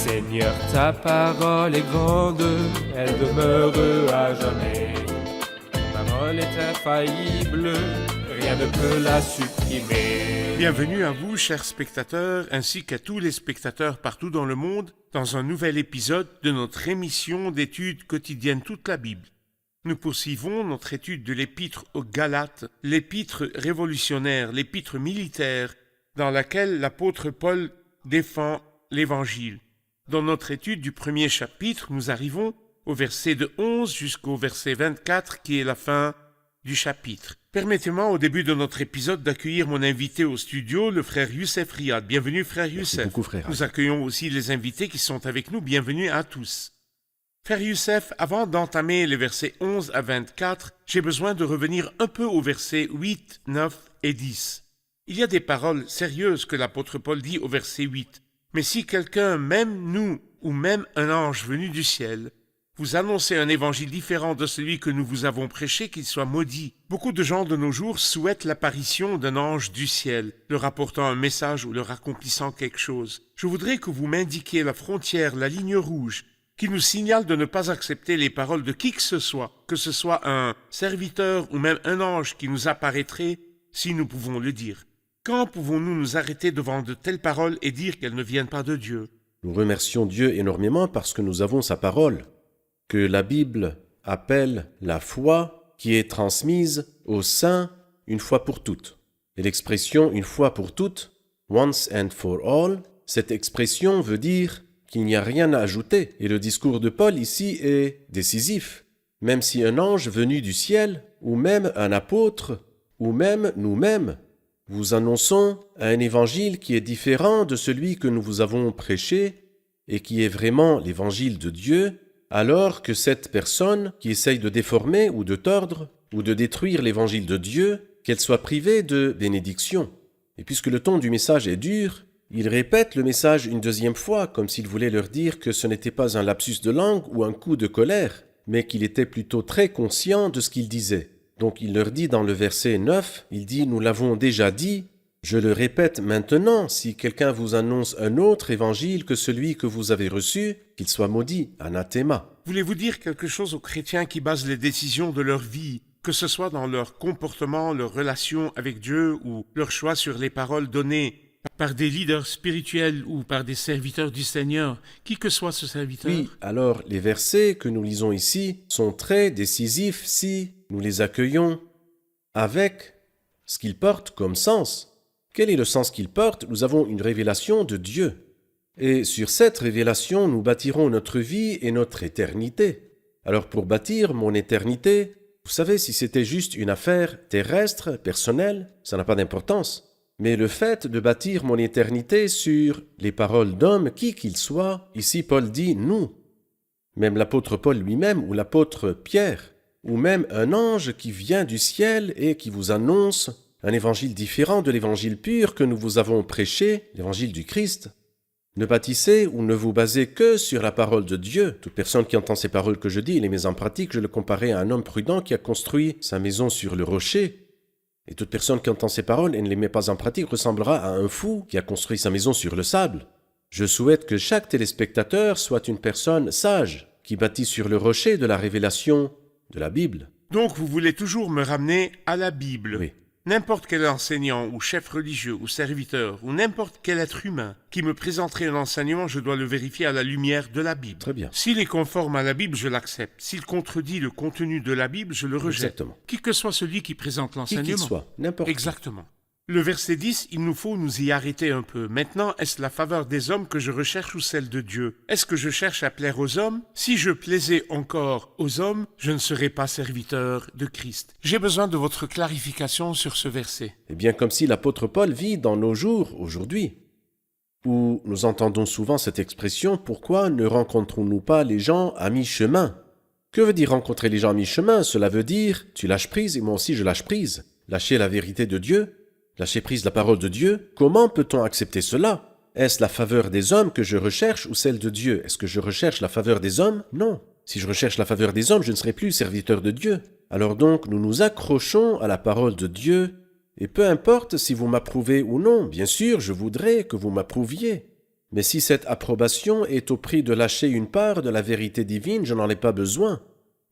Seigneur, ta parole est grande, elle demeure à jamais. Ta parole est infaillible, rien ne peut la supprimer. Bienvenue à vous, chers spectateurs, ainsi qu'à tous les spectateurs partout dans le monde, dans un nouvel épisode de notre émission d'études quotidiennes toute la Bible. Nous poursuivons notre étude de l'épître aux Galates, l'épître révolutionnaire, l'épître militaire, dans laquelle l'apôtre Paul défend l'Évangile. Dans notre étude du premier chapitre, nous arrivons au verset de 11 jusqu'au verset 24, qui est la fin du chapitre. Permettez-moi, au début de notre épisode, d'accueillir mon invité au studio, le frère Youssef Riyad. Bienvenue, frère Youssef. Merci beaucoup, frère. Nous accueillons aussi les invités qui sont avec nous. Bienvenue à tous. Frère Youssef, avant d'entamer les versets 11 à 24, j'ai besoin de revenir un peu aux versets 8, 9 et 10. Il y a des paroles sérieuses que l'apôtre Paul dit au verset 8. Mais si quelqu'un, même nous, ou même un ange venu du ciel, vous annonçait un évangile différent de celui que nous vous avons prêché, qu'il soit maudit. Beaucoup de gens de nos jours souhaitent l'apparition d'un ange du ciel, leur apportant un message ou leur accomplissant quelque chose. Je voudrais que vous m'indiquiez la frontière, la ligne rouge, qui nous signale de ne pas accepter les paroles de qui que ce soit un serviteur ou même un ange qui nous apparaîtrait, si nous pouvons le dire. Quand pouvons-nous nous arrêter devant de telles paroles et dire qu'elles ne viennent pas de Dieu? Nous remercions Dieu énormément parce que nous avons sa parole, que la Bible appelle la foi qui est transmise aux saints une fois pour toutes. Et l'expression « une fois pour toutes », « once and for all », cette expression veut dire qu'il n'y a rien à ajouter. Et le discours de Paul ici est décisif. Même si un ange venu du ciel, ou même un apôtre, ou même nous-mêmes, vous annonçons un évangile qui est différent de celui que nous vous avons prêché et qui est vraiment l'évangile de Dieu, alors que cette personne qui essaye de déformer ou de tordre ou de détruire l'évangile de Dieu, qu'elle soit privée de bénédiction. Et puisque le ton du message est dur, il répète le message une deuxième fois, comme s'il voulait leur dire que ce n'était pas un lapsus de langue ou un coup de colère, mais qu'il était plutôt très conscient de ce qu'il disait. Donc il leur dit dans le verset 9, il dit « Nous l'avons déjà dit, je le répète maintenant, si quelqu'un vous annonce un autre évangile que celui que vous avez reçu, qu'il soit maudit, anathema. » Voulez-vous dire quelque chose aux chrétiens qui basent les décisions de leur vie, que ce soit dans leur comportement, leur relation avec Dieu ou leur choix sur les paroles données par des leaders spirituels ou par des serviteurs du Seigneur, qui que soit ce serviteur? Oui, alors les versets que nous lisons ici sont très décisifs si nous les accueillons avec ce qu'ils portent comme sens. Quel est le sens qu'ils portent? Nous avons une révélation de Dieu. Et sur cette révélation, nous bâtirons notre vie et notre éternité. Alors pour bâtir mon éternité, vous savez, si c'était juste une affaire terrestre, personnelle, ça n'a pas d'importance. Mais le fait de bâtir mon éternité sur les paroles d'hommes, qui qu'ils soient, ici Paul dit « nous ». Même l'apôtre Paul lui-même ou l'apôtre Pierre, ou même un ange qui vient du ciel et qui vous annonce un évangile différent de l'évangile pur que nous vous avons prêché, l'évangile du Christ. Ne bâtissez ou ne vous basez que sur la parole de Dieu. Toute personne qui entend ces paroles que je dis et les met en pratique, je le comparais à un homme prudent qui a construit sa maison sur le rocher. Et toute personne qui entend ces paroles et ne les met pas en pratique ressemblera à un fou qui a construit sa maison sur le sable. Je souhaite que chaque téléspectateur soit une personne sage, qui bâtit sur le rocher de la révélation de la Bible. Donc vous voulez toujours me ramener à la Bible. Oui. N'importe quel enseignant ou chef religieux ou serviteur ou n'importe quel être humain qui me présenterait un enseignement, je dois le vérifier à la lumière de la Bible. Très bien. S'il est conforme à la Bible, je l'accepte. S'il contredit le contenu de la Bible, je le rejette. Exactement. Qui que soit celui qui présente l'enseignement. Qui qu'il soit, n'importe qui. Exactement. Le verset 10, il nous faut nous y arrêter un peu. Maintenant, est-ce la faveur des hommes que je recherche ou celle de Dieu? Est-ce que je cherche à plaire aux hommes? Si je plaisais encore aux hommes, je ne serais pas serviteur de Christ. J'ai besoin de votre clarification sur ce verset. Eh bien, comme si l'apôtre Paul vit dans nos jours, aujourd'hui, où nous entendons souvent cette expression « Pourquoi ne rencontrons-nous pas les gens à mi-chemin » Que veut dire rencontrer les gens à mi-chemin? Cela veut dire « Tu lâches prise et moi aussi je lâche prise ». Lâcher la vérité de Dieu, lâcher prise la parole de Dieu, comment peut-on accepter cela? Est-ce la faveur des hommes que je recherche ou celle de Dieu? Est-ce que je recherche la faveur des hommes? Non. Si je recherche la faveur des hommes, je ne serai plus serviteur de Dieu. Alors donc, nous nous accrochons à la parole de Dieu, et peu importe si vous m'approuvez ou non, bien sûr, je voudrais que vous m'approuviez. Mais si cette approbation est au prix de lâcher une part de la vérité divine, je n'en ai pas besoin.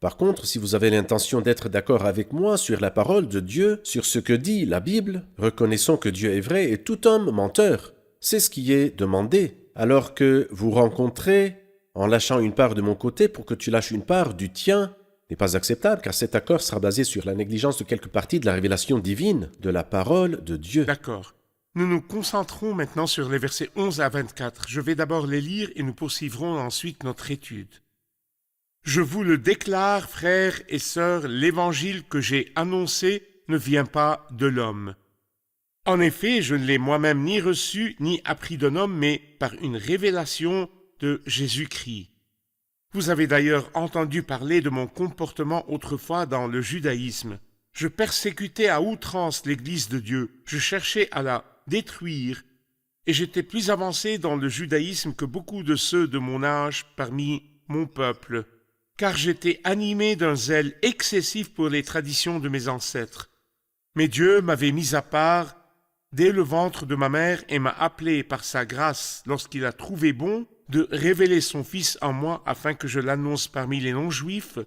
Par contre, si vous avez l'intention d'être d'accord avec moi sur la parole de Dieu, sur ce que dit la Bible, reconnaissons que Dieu est vrai et tout homme menteur. C'est ce qui est demandé. Alors que vous rencontrez en lâchant une part de mon côté pour que tu lâches une part du tien, n'est pas acceptable car cet accord sera basé sur la négligence de quelques parties de la révélation divine, de la parole de Dieu. D'accord. Nous nous concentrons maintenant sur les versets 11 à 24. Je vais d'abord les lire et nous poursuivrons ensuite notre étude. Je vous le déclare, frères et sœurs, l'évangile que j'ai annoncé ne vient pas de l'homme. En effet, je ne l'ai moi-même ni reçu ni appris d'un homme, mais par une révélation de Jésus-Christ. Vous avez d'ailleurs entendu parler de mon comportement autrefois dans le judaïsme. Je persécutais à outrance l'Église de Dieu, je cherchais à la détruire, et j'étais plus avancé dans le judaïsme que beaucoup de ceux de mon âge parmi mon peuple, car j'étais animé d'un zèle excessif pour les traditions de mes ancêtres. Mais Dieu m'avait mis à part dès le ventre de ma mère et m'a appelé par sa grâce, lorsqu'il a trouvé bon, de révéler son Fils en moi afin que je l'annonce parmi les non-juifs.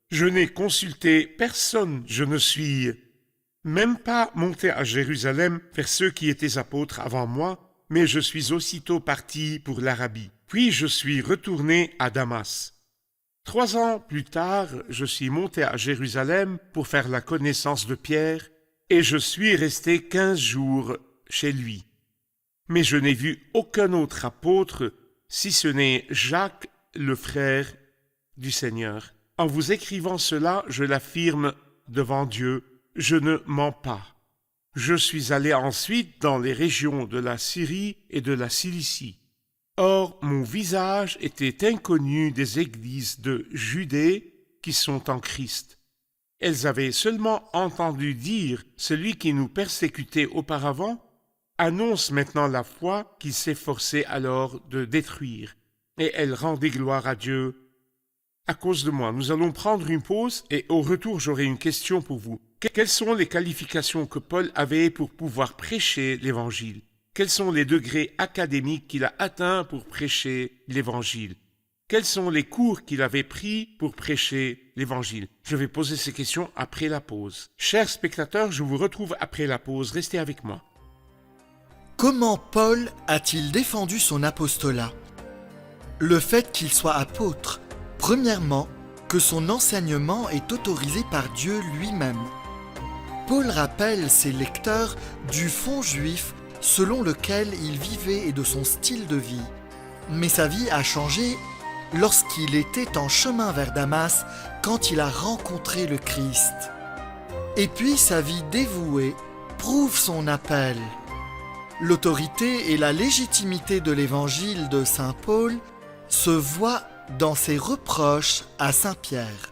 Je n'ai consulté personne, je ne suis même pas monté à Jérusalem vers ceux qui étaient apôtres avant moi, mais je suis aussitôt parti pour l'Arabie. Puis je suis retourné à Damas. 3 ans plus tard, je suis monté à Jérusalem pour faire la connaissance de Pierre, et je suis resté 15 jours chez lui. Mais je n'ai vu aucun autre apôtre, si ce n'est Jacques, le frère du Seigneur. En vous écrivant cela, je l'affirme devant Dieu, je ne mens pas. Je suis allé ensuite dans les régions de la Syrie et de la Cilicie. Or, mon visage était inconnu des églises de Judée qui sont en Christ. Elles avaient seulement entendu dire « Celui qui nous persécutait auparavant annonce maintenant la foi qu'il s'efforçait alors de détruire. » Et elles rendaient gloire à Dieu à cause de moi. Nous allons prendre une pause et au retour, j'aurai une question pour vous. Quelles sont les qualifications que Paul avait pour pouvoir prêcher l'Évangile? Quels sont les degrés académiques qu'il a atteints pour prêcher l'Évangile? Quels sont les cours qu'il avait pris pour prêcher l'Évangile? Je vais poser ces questions après la pause. Chers spectateurs, je vous retrouve après la pause. Restez avec moi. Comment Paul a-t-il défendu son apostolat? Le fait qu'il soit apôtre. Premièrement, que son enseignement est autorisé par Dieu lui-même. Paul rappelle ses lecteurs du fond juif selon lequel il vivait et de son style de vie. Mais sa vie a changé lorsqu'il était en chemin vers Damas quand il a rencontré le Christ. Et puis sa vie dévouée prouve son appel. L'autorité et la légitimité de l'évangile de saint Paul se voient dans ses reproches à saint Pierre.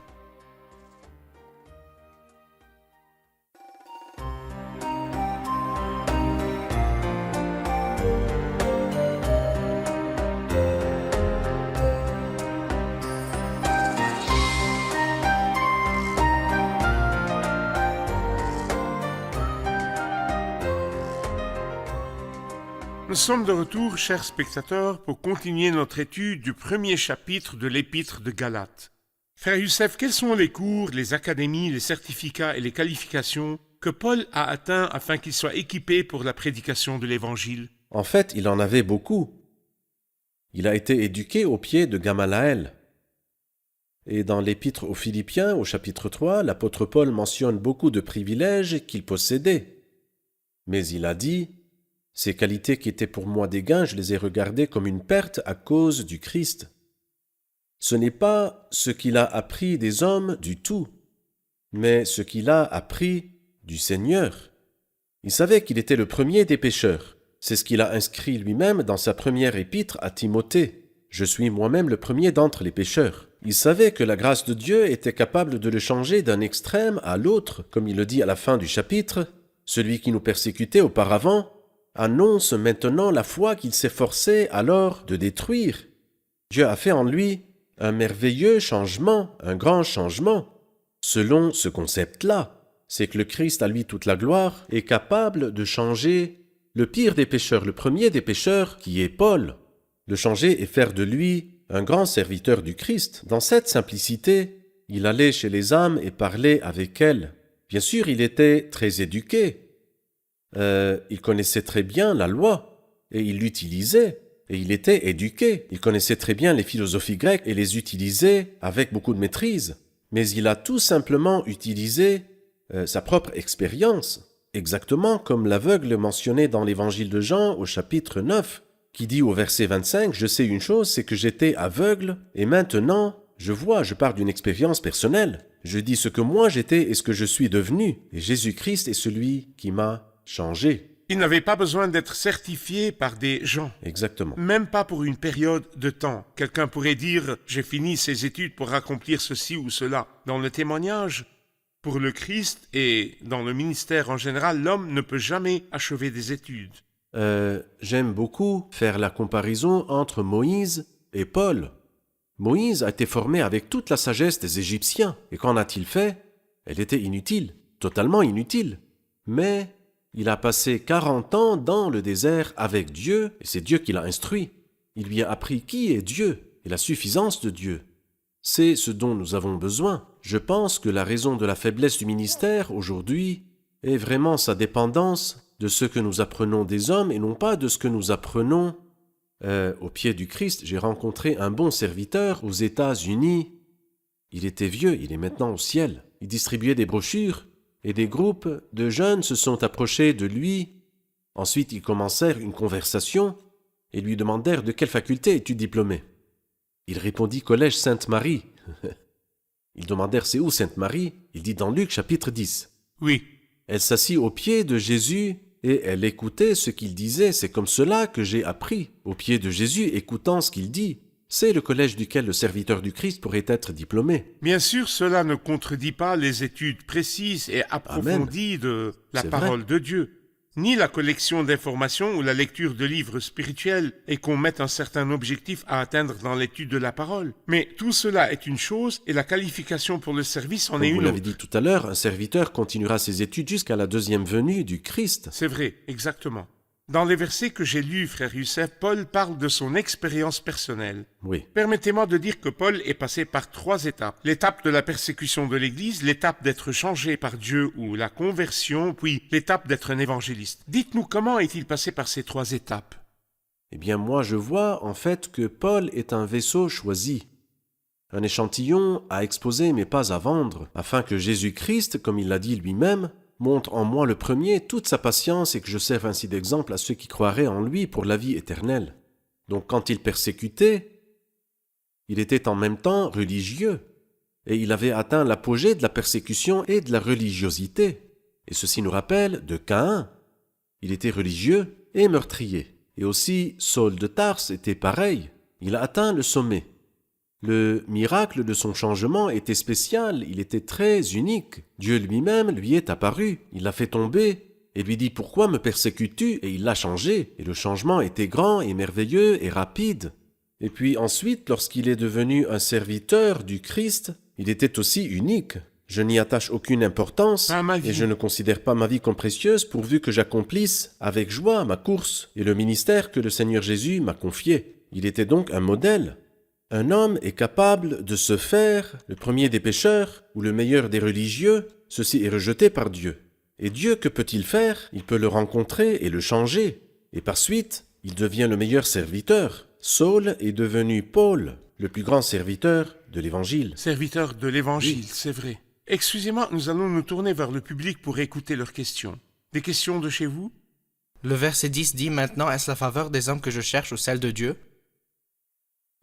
Nous sommes de retour, chers spectateurs, pour continuer notre étude du premier chapitre de l'Épître de Galates. Frère Youssef, quels sont les cours, les académies, les certificats et les qualifications que Paul a atteints afin qu'il soit équipé pour la prédication de l'Évangile? En fait, il en avait beaucoup. Il a été éduqué au pied de Gamalaël. Et dans l'Épître aux Philippiens, au chapitre 3, l'apôtre Paul mentionne beaucoup de privilèges qu'il possédait. Mais il a dit: ces qualités qui étaient pour moi des gains, je les ai regardées comme une perte à cause du Christ. Ce n'est pas ce qu'il a appris des hommes du tout, mais ce qu'il a appris du Seigneur. Il savait qu'il était le premier des pécheurs. C'est ce qu'il a inscrit lui-même dans sa première épître à Timothée. Je suis moi-même le premier d'entre les pécheurs. Il savait que la grâce de Dieu était capable de le changer d'un extrême à l'autre, comme il le dit à la fin du chapitre. Celui qui nous persécutait auparavant annonce maintenant la foi qu'il s'efforçait alors de détruire. Dieu a fait en lui un merveilleux changement, un grand changement. Selon ce concept-là, c'est que le Christ, à lui toute la gloire, est capable de changer le pire des pécheurs, le premier des pécheurs, qui est Paul. le changer et faire de lui un grand serviteur du Christ. Dans cette simplicité, il allait chez les âmes et parlait avec elles. Bien sûr, il était très éduqué. Il connaissait très bien la loi et il l'utilisait. Et il était éduqué. Il connaissait très bien les philosophies grecques et les utilisait avec beaucoup de maîtrise. Mais il a tout simplement utilisé sa propre expérience, exactement comme l'aveugle mentionné dans l'évangile de Jean au chapitre 9, qui dit au verset 25 « Je sais une chose, c'est que j'étais aveugle et maintenant je vois, je pars d'une expérience personnelle. Je dis ce que moi j'étais et ce que je suis devenu. Et Jésus-Christ est celui qui m'a changé. » Il n'avait pas besoin d'être certifié par des gens. Exactement. Même pas pour une période de temps. Quelqu'un pourrait dire « J'ai fini ces études pour accomplir ceci ou cela ». Dans le témoignage, pour le Christ et dans le ministère en général, l'homme ne peut jamais achever des études. J'aime beaucoup faire la comparaison entre Moïse et Paul. Moïse a été formé avec toute la sagesse des Égyptiens. Et qu'en a-t-il fait? Elle était inutile, totalement inutile. Mais il a passé 40 ans dans le désert avec Dieu, et c'est Dieu qui l'a instruit. Il lui a appris qui est Dieu et la suffisance de Dieu. C'est ce dont nous avons besoin. Je pense que la raison de la faiblesse du ministère aujourd'hui est vraiment sa dépendance de ce que nous apprenons des hommes et non pas de ce que nous apprenons au pied du Christ. J'ai rencontré un bon serviteur aux États-Unis. Il était vieux, il est maintenant au ciel. Il distribuait des brochures et des groupes de jeunes se sont approchés de lui. Ensuite, ils commencèrent une conversation et lui demandèrent de quelle faculté es-tu diplômé. Il répondit Collège Sainte-Marie. Ils demandèrent c'est où Sainte-Marie? Il dit dans Luc chapitre 10. Oui. Elle s'assit aux pieds de Jésus et elle écoutait ce qu'il disait. C'est comme cela que j'ai appris, aux pieds de Jésus, écoutant ce qu'il dit. C'est le collège duquel le serviteur du Christ pourrait être diplômé. Bien sûr, cela ne contredit pas les études précises et approfondies de la parole de Dieu, ni la collection d'informations ou la lecture de livres spirituels et qu'on mette un certain objectif à atteindre dans l'étude de la parole. Mais tout cela est une chose et la qualification pour le service en est une autre. Comme vous l'avez dit tout à l'heure, un serviteur continuera ses études jusqu'à la deuxième venue du Christ. C'est vrai, exactement. Dans les versets que j'ai lus, frère Youssef, Paul parle de son expérience personnelle. Oui. Permettez-moi de dire que Paul est passé par 3 étapes. L'étape de la persécution de l'Église, l'étape d'être changé par Dieu ou la conversion, puis l'étape d'être un évangéliste. Dites-nous comment est-il passé par ces 3 étapes? Eh bien, moi, je vois en fait que Paul est un vaisseau choisi. Un échantillon à exposer mais pas à vendre, afin que Jésus-Christ, comme il l'a dit lui-même, montre en moi le premier toute sa patience et que je serve ainsi d'exemple à ceux qui croiraient en lui pour la vie éternelle. Donc quand il persécutait, il était en même temps religieux et il avait atteint l'apogée de la persécution et de la religiosité. Et ceci nous rappelle de Caïn. Il était religieux et meurtrier. Et aussi Saul de Tarse était pareil. Il a atteint le sommet. Le miracle de son changement était spécial, il était très unique. Dieu lui-même lui est apparu, il l'a fait tomber et lui dit « Pourquoi me persécutes-tu » et il l'a changé. Et le changement était grand et merveilleux et rapide. Et puis ensuite, lorsqu'il est devenu un serviteur du Christ, il était aussi unique. Je n'y attache aucune importance et je ne considère pas ma vie comme précieuse pourvu que j'accomplisse avec joie ma course et le ministère que le Seigneur Jésus m'a confié. Il était donc un modèle. Un homme est capable de se faire le premier des pécheurs ou le meilleur des religieux, ceci est rejeté par Dieu. Et Dieu, que peut-il faire? Il peut le rencontrer et le changer. Et par suite, il devient le meilleur serviteur. Saul est devenu Paul, le plus grand serviteur de l'Évangile. Serviteur de l'Évangile, Oui. c'est vrai. Excusez-moi, nous allons nous tourner vers le public pour écouter leurs questions. Des questions de chez vous? Le verset 10 dit « Maintenant, est-ce la faveur des hommes que je cherche ou celle de Dieu ?»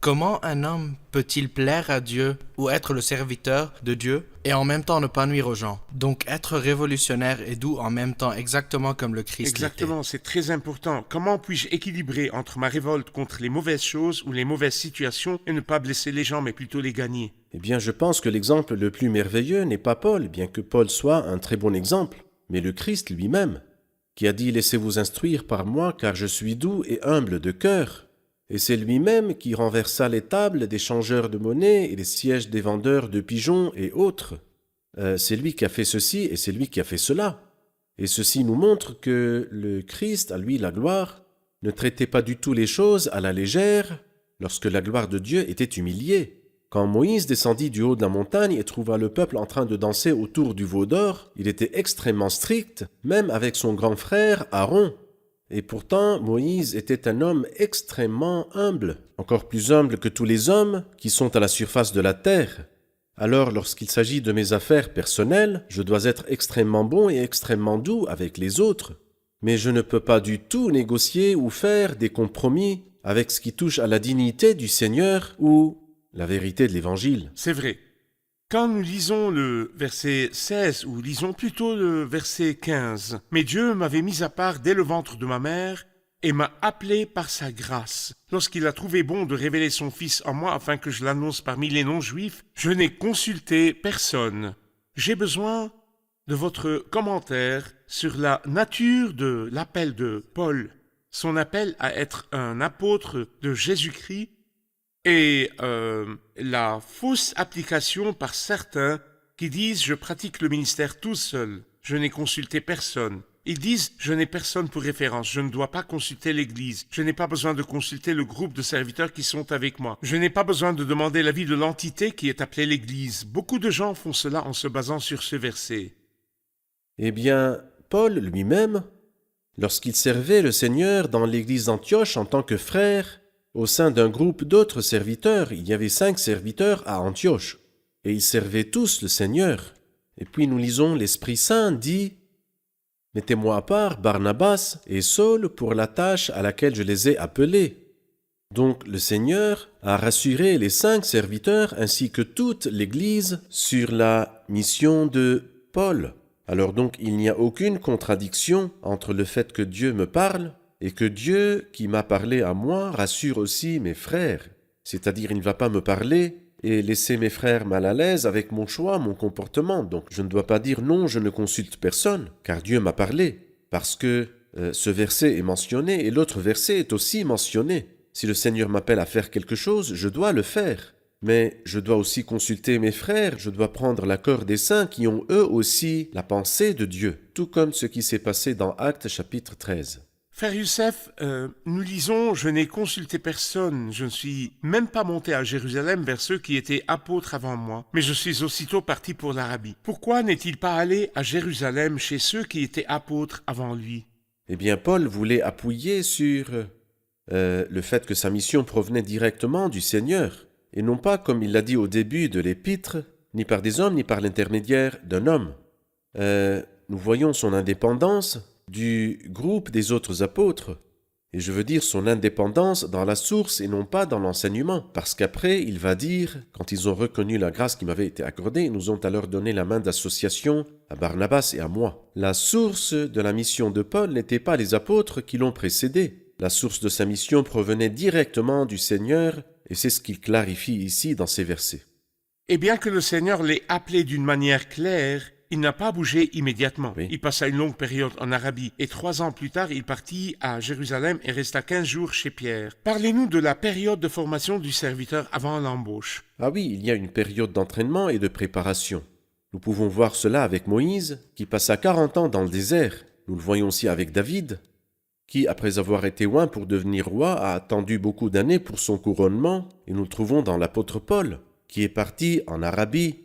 Comment un homme peut-il plaire à Dieu ou être le serviteur de Dieu et en même temps ne pas nuire aux gens? Donc être révolutionnaire et doux en même temps, exactement comme le Christ Exactement, c'est très important. Comment puis-je équilibrer entre ma révolte contre les mauvaises choses ou les mauvaises situations et ne pas blesser les gens mais plutôt les gagner? Eh bien, je pense que l'exemple le plus merveilleux n'est pas Paul, bien que Paul soit un très bon exemple, mais le Christ lui-même, qui a dit « Laissez-vous instruire par moi, car je suis doux et humble de cœur ». Et c'est lui-même qui renversa les tables des changeurs de monnaie et les sièges des vendeurs de pigeons et autres. C'est lui qui a fait ceci et c'est lui qui a fait cela. Et ceci nous montre que le Christ, à lui la gloire, ne traitez pas du tout les choses à la légère lorsque la gloire de Dieu était humiliée. Quand Moïse descendit du haut de la montagne et trouva le peuple en train de danser autour du veau d'or, il était extrêmement strict, même avec son grand frère Aaron. Et pourtant, Moïse était un homme extrêmement humble, encore plus humble que tous les hommes qui sont à la surface de la terre. Alors, lorsqu'il s'agit de mes affaires personnelles, je dois être extrêmement bon et extrêmement doux avec les autres. Mais je ne peux pas du tout négocier ou faire des compromis avec ce qui touche à la dignité du Seigneur ou la vérité de l'Évangile. C'est vrai. Quand nous lisons le verset 16, ou lisons plutôt le verset 15, « Mais Dieu m'avait mis à part dès le ventre de ma mère et m'a appelé par sa grâce. Lorsqu'il a trouvé bon de révéler son Fils en moi afin que je l'annonce parmi les non-juifs, je n'ai consulté personne. J'ai besoin de votre commentaire sur la nature de l'appel de Paul, son appel à être un apôtre de Jésus-Christ, et la fausse application par certains qui disent « je pratique le ministère tout seul, je n'ai consulté personne ». Ils disent « je n'ai personne pour référence, je ne dois pas consulter l'Église, je n'ai pas besoin de consulter le groupe de serviteurs qui sont avec moi, je n'ai pas besoin de demander l'avis de l'entité qui est appelée l'Église ». Beaucoup de gens font cela en se basant sur ce verset. Eh bien, Paul lui-même, lorsqu'il servait le Seigneur dans l'église d'Antioche en tant que frère, au sein d'un groupe d'autres serviteurs, il y avait 5 serviteurs à Antioche, et ils servaient tous le Seigneur. Et puis nous lisons l'Esprit Saint dit « Mettez-moi à part Barnabas et Saul pour la tâche à laquelle je les ai appelés. » Donc le Seigneur a rassuré les 5 serviteurs ainsi que toute l'Église sur la mission de Paul. Alors donc il n'y a aucune contradiction entre le fait que Dieu me parle et que Dieu qui m'a parlé à moi rassure aussi mes frères. C'est-à-dire il ne va pas me parler et laisser mes frères mal à l'aise avec mon choix, mon comportement. Donc je ne dois pas dire non, je ne consulte personne, car Dieu m'a parlé. Parce que ce verset est mentionné et l'autre verset est aussi mentionné. Si le Seigneur m'appelle à faire quelque chose, je dois le faire. Mais je dois aussi consulter mes frères, je dois prendre l'accord des saints qui ont eux aussi la pensée de Dieu, tout comme ce qui s'est passé dans Actes chapitre 13. Frère Youssef, nous lisons « Je n'ai consulté personne, je ne suis même pas monté à Jérusalem vers ceux qui étaient apôtres avant moi, mais je suis aussitôt parti pour l'Arabie. Pourquoi n'est-il pas allé à Jérusalem chez ceux qui étaient apôtres avant lui ?» Eh bien, Paul voulait appuyer sur le fait que sa mission provenait directement du Seigneur, et non pas, comme il l'a dit au début de l'épître, ni par des hommes, ni par l'intermédiaire d'un homme. Nous voyons son indépendance du groupe des autres apôtres, et je veux dire son indépendance dans la source et non pas dans l'enseignement, parce qu'après il va dire, quand ils ont reconnu la grâce qui m'avait été accordée, ils nous ont alors donné la main d'association à Barnabas et à moi. La source de la mission de Paul n'était pas les apôtres qui l'ont précédé. La source de sa mission provenait directement du Seigneur, et c'est ce qu'il clarifie ici dans ces versets. Et bien que le Seigneur l'ait appelé d'une manière claire, il n'a pas bougé immédiatement. Oui. Il passa une longue période en Arabie et 3 ans plus tard, il partit à Jérusalem et resta 15 jours chez Pierre. Parlez-nous de la période de formation du serviteur avant l'embauche. Ah oui, il y a une période d'entraînement et de préparation. Nous pouvons voir cela avec Moïse, qui passa 40 ans dans le désert. Nous le voyons aussi avec David, qui, après avoir été oint pour devenir roi, a attendu beaucoup d'années pour son couronnement, et nous le trouvons dans l'apôtre Paul, qui est parti en Arabie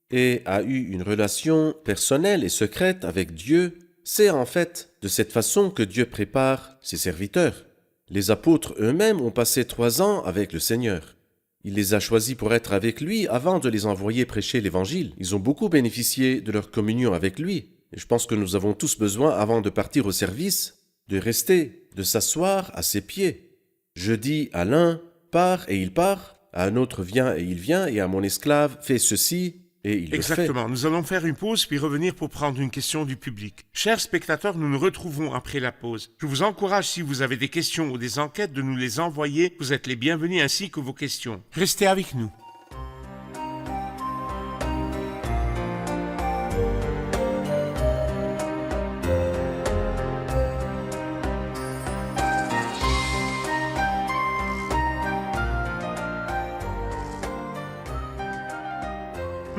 et a eu une relation personnelle et secrète avec Dieu. C'est en fait de cette façon que Dieu prépare ses serviteurs. Les apôtres eux-mêmes ont passé 3 ans avec le Seigneur. Il les a choisis pour être avec lui avant de les envoyer prêcher l'Évangile. Ils ont beaucoup bénéficié de leur communion avec lui. Et je pense que nous avons tous besoin, avant de partir au service, de rester, de s'asseoir à ses pieds. Je dis à l'un, pars et il part, à un autre, viens et il vient, et à mon esclave, fais ceci et il le fait. Exactement. Nous allons faire une pause puis revenir pour prendre une question du public. Chers spectateurs, nous nous retrouvons après la pause. Je vous encourage, si vous avez des questions ou des enquêtes, de nous les envoyer. Vous êtes les bienvenus ainsi que vos questions. Restez avec nous.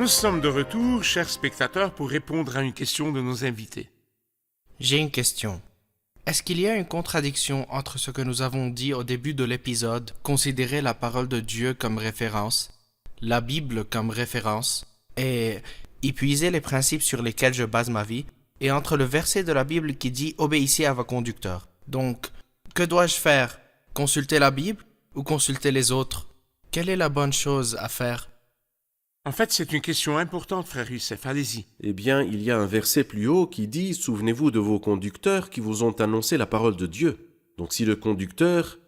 Nous sommes de retour, chers spectateurs, pour répondre à une question de nos invités. J'ai une question. Est-ce qu'il y a une contradiction entre ce que nous avons dit au début de l'épisode, considérer la parole de Dieu comme référence, la Bible comme référence, et y puiser les principes sur lesquels je base ma vie, et entre le verset de la Bible qui dit « Obéissez à vos conducteurs ». Donc, que dois-je faire? Consulter la Bible ou consulter les autres? Quelle est la bonne chose à faire? En fait, c'est une question importante, frère Youssef, allez-y. Eh bien, il y a un verset plus haut qui dit « Souvenez-vous de vos conducteurs qui vous ont annoncé la parole de Dieu ». Donc si le conducteur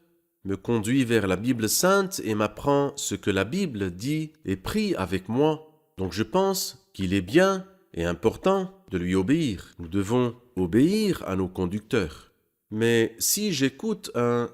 me conduit vers la Bible sainte et m'apprend ce que la Bible dit et prie avec moi, donc je pense qu'il est bien et important de lui obéir. Nous devons obéir à nos conducteurs. Mais si j'écoute un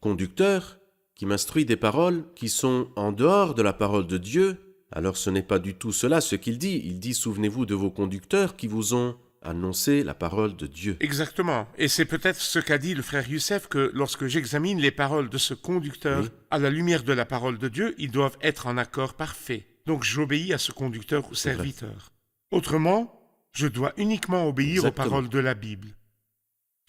conducteur qui m'instruit des paroles qui sont en dehors de la parole de Dieu, alors ce n'est pas du tout cela ce qu'il dit. Il dit « Souvenez-vous de vos conducteurs qui vous ont annoncé la parole de Dieu ». Exactement. Et c'est peut-être ce qu'a dit le frère Youssef, que lorsque j'examine les paroles de ce conducteur, Oui. à la lumière de la parole de Dieu, ils doivent être en accord parfait. Donc j'obéis à ce conducteur ou C'est vrai. serviteur. Autrement, je dois uniquement obéir Exactement. aux paroles de la Bible.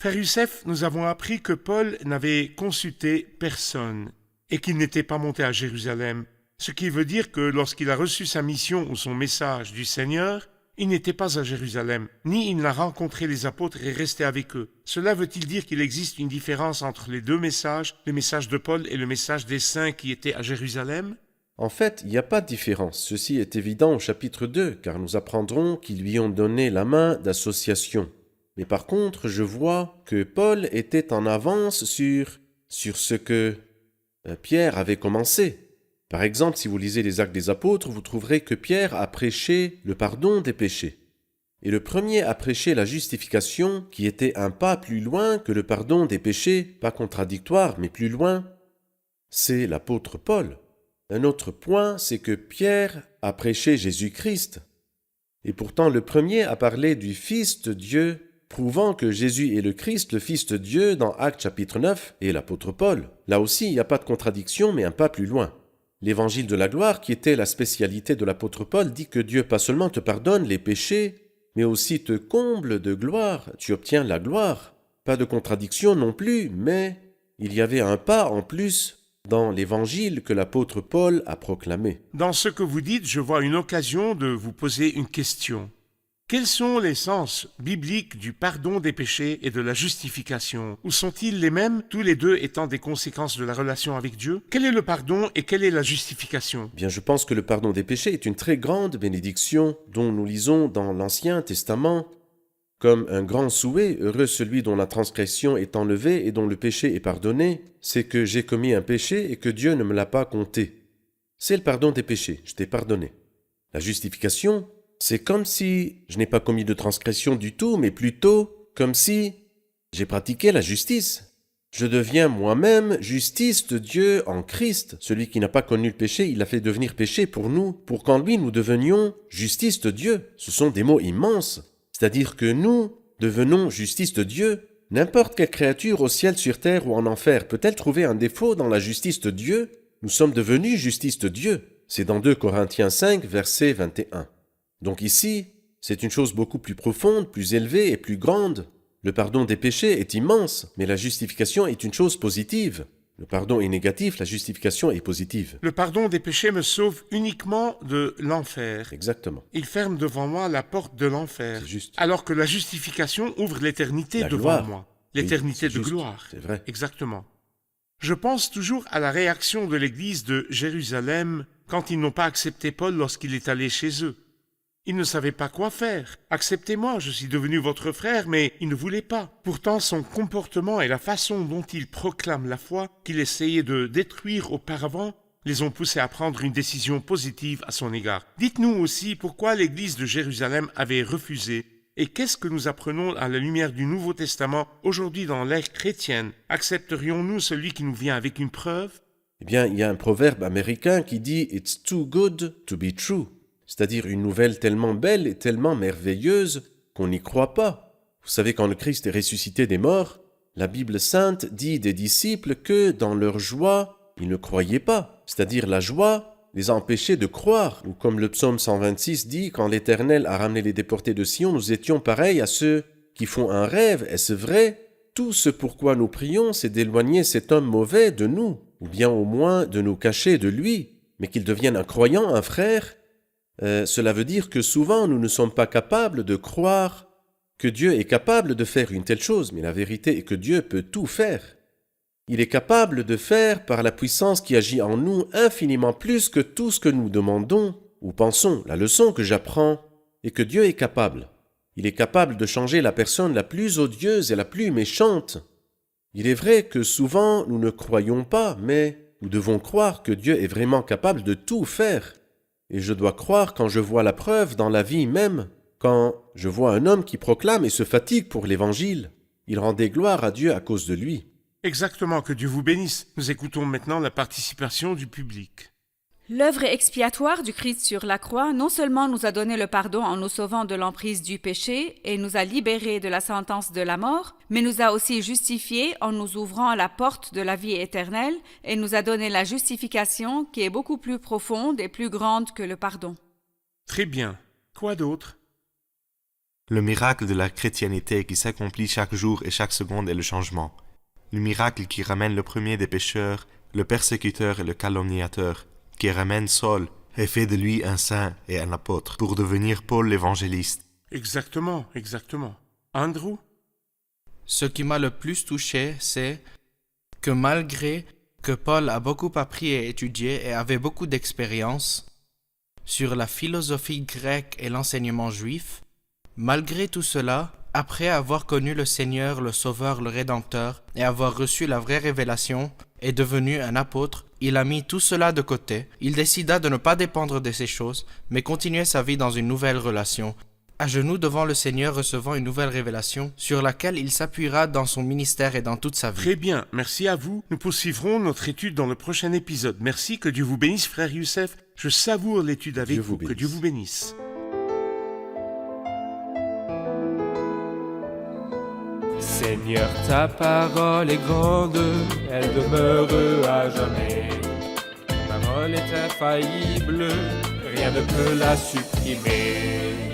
Frère Youssef, nous avons appris que Paul n'avait consulté personne et qu'il n'était pas monté à Jérusalem, ce qui veut dire que lorsqu'il a reçu sa mission ou son message du Seigneur, il n'était pas à Jérusalem, ni il n'a rencontré les apôtres et resté avec eux. Cela veut-il dire qu'il existe une différence entre les deux messages, le message de Paul et le message des saints qui étaient à Jérusalem? En fait, il n'y a pas de différence. Ceci est évident au chapitre 2, car nous apprendrons qu'ils lui ont donné la main d'association. Mais par contre, je vois que Paul était en avance sur ce que Pierre avait commencé. Par exemple, si vous lisez les Actes des Apôtres, vous trouverez que Pierre a prêché le pardon des péchés. Et le premier a prêché la justification, qui était un pas plus loin que le pardon des péchés, pas contradictoire, mais plus loin. C'est l'apôtre Paul. Un autre point, c'est que Pierre a prêché Jésus-Christ. Et pourtant, le premier a parlé du Fils de Dieu, prouvant que Jésus est le Christ, le Fils de Dieu, dans Actes chapitre 9, et l'apôtre Paul. Là aussi, il n'y a pas de contradiction, mais un pas plus loin. L'évangile de la gloire, qui était la spécialité de l'apôtre Paul, dit que Dieu pas seulement te pardonne les péchés, mais aussi te comble de gloire. Tu obtiens la gloire. Pas de contradiction non plus, mais il y avait un pas en plus dans l'évangile que l'apôtre Paul a proclamé. Dans ce que vous dites, je vois une occasion de vous poser une question. Quels sont les sens bibliques du pardon des péchés et de la justification? Ou sont-ils les mêmes, tous les deux étant des conséquences de la relation avec Dieu? Quel est le pardon et quelle est la justification? Bien, je pense que le pardon des péchés est une très grande bénédiction dont nous lisons dans l'Ancien Testament comme un grand souhait. Heureux celui dont la transgression est enlevée et dont le péché est pardonné. C'est que j'ai commis un péché et que Dieu ne me l'a pas compté. C'est le pardon des péchés, je t'ai pardonné. La justification, c'est comme si je n'ai pas commis de transgression du tout, mais plutôt comme si j'ai pratiqué la justice. Je deviens moi-même justice de Dieu en Christ. Celui qui n'a pas connu le péché, il l'a fait devenir péché pour nous, pour qu'en lui nous devenions justice de Dieu. Ce sont des mots immenses. C'est-à-dire que nous devenons justice de Dieu. N'importe quelle créature au ciel, sur terre ou en enfer peut-elle trouver un défaut dans la justice de Dieu? Nous sommes devenus justice de Dieu. C'est dans 2 Corinthiens 5, verset 21. Donc ici, c'est une chose beaucoup plus profonde, plus élevée et plus grande. Le pardon des péchés est immense, mais la justification est une chose positive. Le pardon est négatif, la justification est positive. Le pardon des péchés me sauve uniquement de l'enfer. Exactement. Il ferme devant moi la porte de l'enfer. C'est juste. Alors que la justification ouvre l'éternité La devant gloire. moi. Oui, L'éternité c'est de juste. gloire. C'est vrai. Exactement. Je pense toujours à la réaction de l'église de Jérusalem quand ils n'ont pas accepté Paul lorsqu'il est allé chez eux. Ils ne savaient pas quoi faire. Acceptez-moi, je suis devenu votre frère, mais il ne voulait pas. Pourtant, son comportement et la façon dont il proclame la foi qu'il essayait de détruire auparavant les ont poussés à prendre une décision positive à son égard. Dites-nous aussi pourquoi l'église de Jérusalem avait refusé. Et qu'est-ce que nous apprenons à la lumière du Nouveau Testament aujourd'hui dans l'ère chrétienne? Accepterions-nous celui qui nous vient avec une preuve? Eh bien, il y a un proverbe américain qui dit « It's too good to be true », c'est-à-dire une nouvelle tellement belle et tellement merveilleuse qu'on n'y croit pas. Vous savez, quand le Christ est ressuscité des morts, la Bible sainte dit des disciples que dans leur joie, ils ne croyaient pas. C'est-à-dire la joie les a empêchés de croire. Ou comme le psaume 126 dit, quand l'Éternel a ramené les déportés de Sion, nous étions pareils à ceux qui font un rêve. Est-ce vrai? tout ce pourquoi nous prions, c'est d'éloigner cet homme mauvais de nous, ou bien au moins de nous cacher de lui, mais qu'il devienne un croyant, un frère. Cela veut dire que souvent nous ne sommes pas capables de croire que Dieu est capable de faire une telle chose, mais la vérité est que Dieu peut tout faire. Il est capable de faire, par la puissance qui agit en nous, infiniment plus que tout ce que nous demandons ou pensons. La leçon que j'apprends est que Dieu est capable. Il est capable de changer la personne la plus odieuse et la plus méchante. Il est vrai que souvent nous ne croyons pas, mais nous devons croire que Dieu est vraiment capable de tout faire. Et je dois croire quand je vois la preuve dans la vie même, quand je vois un homme qui proclame et se fatigue pour l'Évangile. Il rendait gloire à Dieu à cause de lui. Exactement, que Dieu vous bénisse. Nous écoutons maintenant la participation du public. L'œuvre expiatoire du Christ sur la croix non seulement nous a donné le pardon en nous sauvant de l'emprise du péché et nous a libérés de la sentence de la mort, mais nous a aussi justifiés en nous ouvrant à la porte de la vie éternelle et nous a donné la justification qui est beaucoup plus profonde et plus grande que le pardon. Très bien. Quoi d'autre? Le miracle de la chrétienté qui s'accomplit chaque jour et chaque seconde est le changement. Le miracle qui ramène le premier des pécheurs, le persécuteur et le calomniateur, qui ramène Saul et fait de lui un saint et un apôtre pour devenir Paul l'évangéliste. Exactement. Andrew? Ce qui m'a le plus touché, c'est que malgré que Paul a beaucoup appris et étudié et avait beaucoup d'expérience sur la philosophie grecque et l'enseignement juif, malgré tout cela, après avoir connu le Seigneur, le Sauveur, le Rédempteur, et avoir reçu la vraie révélation, est devenu un apôtre, il a mis tout cela de côté. Il décida de ne pas dépendre de ces choses, mais continuer sa vie dans une nouvelle relation, à genoux devant le Seigneur recevant une nouvelle révélation, sur laquelle il s'appuiera dans son ministère et dans toute sa vie. Très bien, merci à vous. Nous poursuivrons notre étude dans le prochain épisode. Merci, que Dieu vous bénisse, frère Youssef. Je savoure l'étude avec vous. Que Dieu vous bénisse. Seigneur, ta parole est grande, elle demeure à jamais. Ta parole est infaillible, rien ne peut la supprimer.